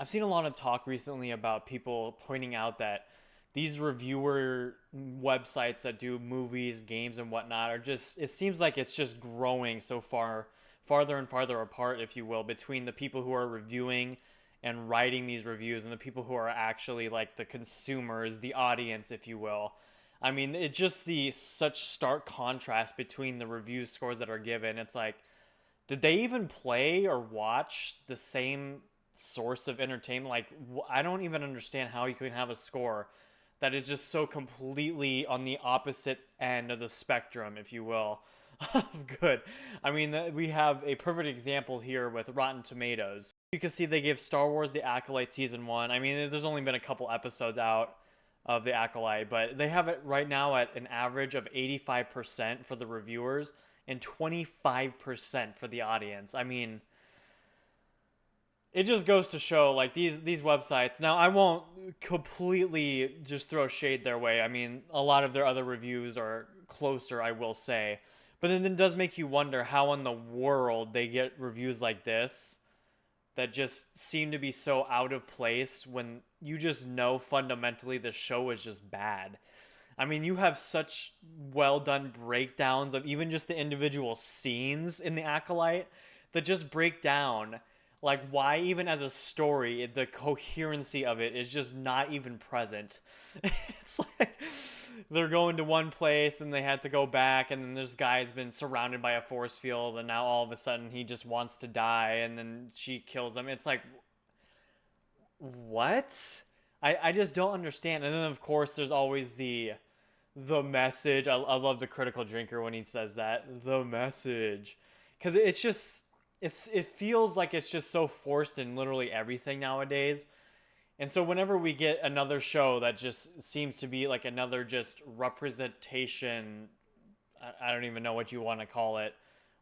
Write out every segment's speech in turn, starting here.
I've seen a lot of talk recently about people pointing out that these reviewer websites that do movies, games, and whatnot are just, it seems like it's just growing so farther and farther apart, if you will, between the people who are reviewing and writing these reviews and the people who are actually like the consumers, the audience, if you will. I mean, it just the such stark contrast between the review scores that are given. It's like, did they even play or watch the same source of entertainment? Like, I don't even understand how you can have a score that is just so completely on the opposite end of the spectrum, if you will, of good. I mean, we have a perfect example here with Rotten Tomatoes. You can see they give Star Wars The Acolyte Season 1. I mean, there's only been a couple episodes out of The Acolyte, but they have it right now at an average of 85% for the reviewers and 25% for the audience. I mean, it just goes to show like these websites. Now, I won't completely just throw shade their way. I mean, a lot of their other reviews are closer, I will say. But then it does make you wonder how in the world they get reviews like this that just seem to be so out of place when you just know fundamentally the show is just bad. I mean, you have such well done breakdowns of even just the individual scenes in The Acolyte that just break down like why even as a story the coherency of it is just not even present. It's like they're going to one place and they had to go back, and then this guy's been surrounded by a force field and now all of a sudden he just wants to die and then she kills him. It's like, what? I just don't understand. And then of course there's always the message. I love the critical drinker when he says that, the message, because it's just it feels like it's just so forced in literally everything nowadays. And so whenever we get another show that just seems to be like another just representation, I don't even know what you want to call it,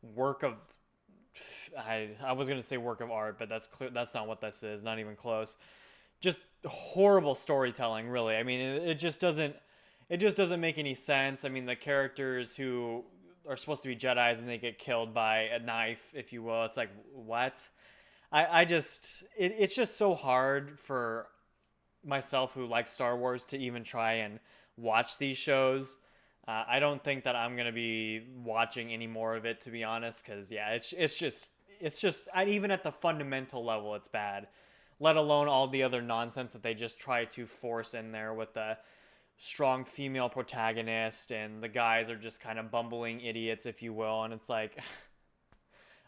work of, I was gonna say work of art, but that's clear, that's not what this is, not even close. Just horrible storytelling, really. I mean, it just doesn't make any sense. I mean, the characters who are supposed to be Jedi's and they get killed by a knife, if you will. It's like, what? I just it's just so hard for myself who likes Star Wars to even try and watch these shows. I don't think that I'm gonna be watching any more of it, to be honest, because yeah, it's just even at the fundamental level, it's bad. Let alone all the other nonsense that they just try to force in there with the strong female protagonist, and the guys are just kind of bumbling idiots, if you will. And it's like,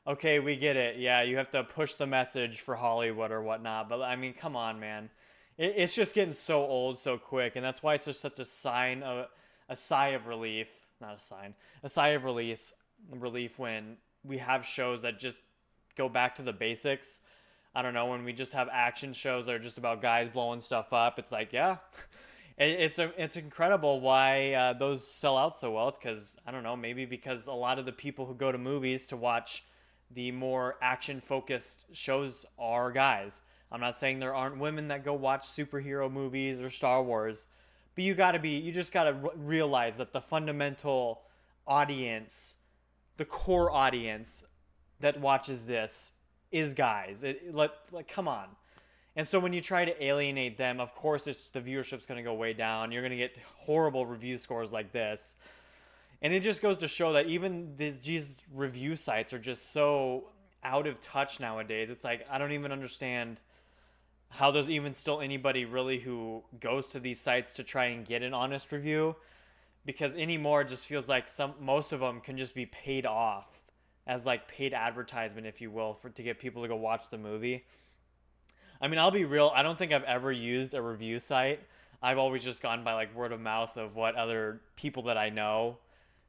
okay, we get it. Yeah, you have to push the message for Hollywood or whatnot. But I mean, come on, man. It's just getting so old so quick, and that's why it's just such a sigh of relief, not a sign, a sigh of relief when we have shows that just go back to the basics. I don't know, when we just have action shows that are just about guys blowing stuff up. It's like, yeah, it's incredible why those sell out so well. It's because I don't know, maybe because a lot of the people who go to movies to watch the more action focused shows are guys. I'm not saying there aren't women that go watch superhero movies or Star Wars, but you just gotta realize that the fundamental audience, the core audience that watches this is guys. Like, come on. And so when you try to alienate them, of course, it's the viewership's going to go way down. You're going to get horrible review scores like this. And it just goes to show that even these review sites are just so out of touch nowadays. It's like, I don't even understand how there's even still anybody really who goes to these sites to try and get an honest review, because anymore it just feels like most of them can just be paid off as like paid advertisement, if you will, for to get people to go watch the movie. I mean, I'll be real. I don't think I've ever used a review site. I've always just gone by like word of mouth of what other people that I know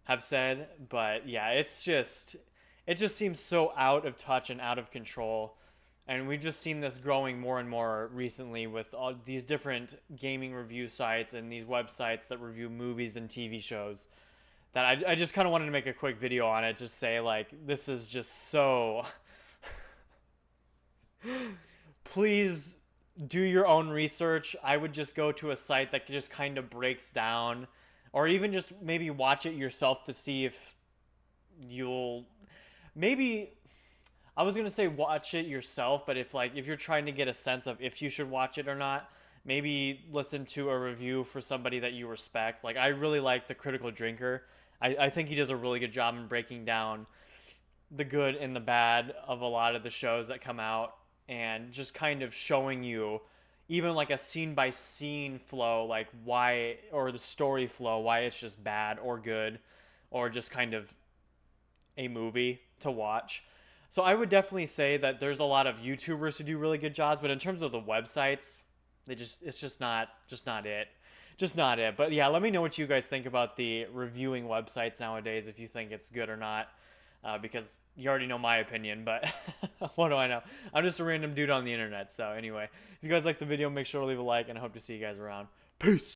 have said. But yeah, it just seems so out of touch and out of control. And we've just seen this growing more and more recently with all these different gaming review sites and these websites that review movies and TV shows. That I just kind of wanted to make a quick video on it. Just say, like, this is just so. Please do your own research. I would just go to a site that just kind of breaks down, or even just maybe watch it yourself to see if you'll maybe. I was gonna say watch it yourself, but if you're trying to get a sense of if you should watch it or not, maybe listen to a review for somebody that you respect. Like I really like the Critical Drinker. I think he does a really good job in breaking down the good and the bad of a lot of the shows that come out and just kind of showing you even like a scene by scene flow, like why, or the story flow, why it's just bad or good or just kind of a movie to watch. So I would definitely say that there's a lot of YouTubers who do really good jobs, but in terms of the websites, it's just not it. Just not it. But yeah, let me know what you guys think about the reviewing websites nowadays, if you think it's good or not. Because you already know my opinion, but what do I know? I'm just a random dude on the internet. So anyway, if you guys like the video, make sure to leave a like, and I hope to see you guys around. Peace.